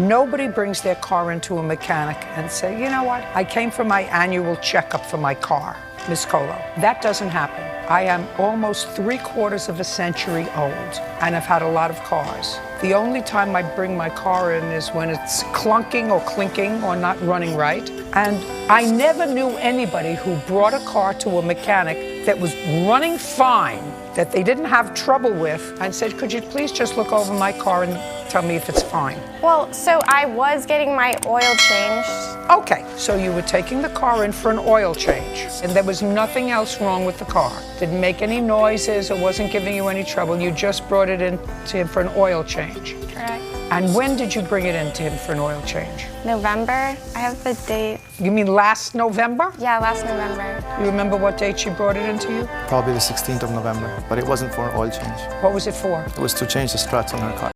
Nobody brings their car into a mechanic and say, you know what, I came for my annual checkup for my car, Ms. Colo. That doesn't happen. I am almost 3/4 of a century old, and I've had a lot of cars. The only time I bring my car in is when it's clunking or clinking or not running right. And I never knew anybody who brought a car to a mechanic that was running fine, that they didn't have trouble with, and said, could you please just look over my car and tell me if it's fine? Well, so I was getting my oil changed. Okay, so you were taking the car in for an oil change, and there was nothing else wrong with the car. Didn't make any noises or wasn't giving you any trouble. You just brought it in to him for an oil change. Correct. And when did you bring it in to him for an oil change? November. I have the date. You mean last November? Yeah, last November. You remember what date she brought it into you? Probably the 16th of November, but it wasn't for an oil change. What was it for? It was to change the struts on her car.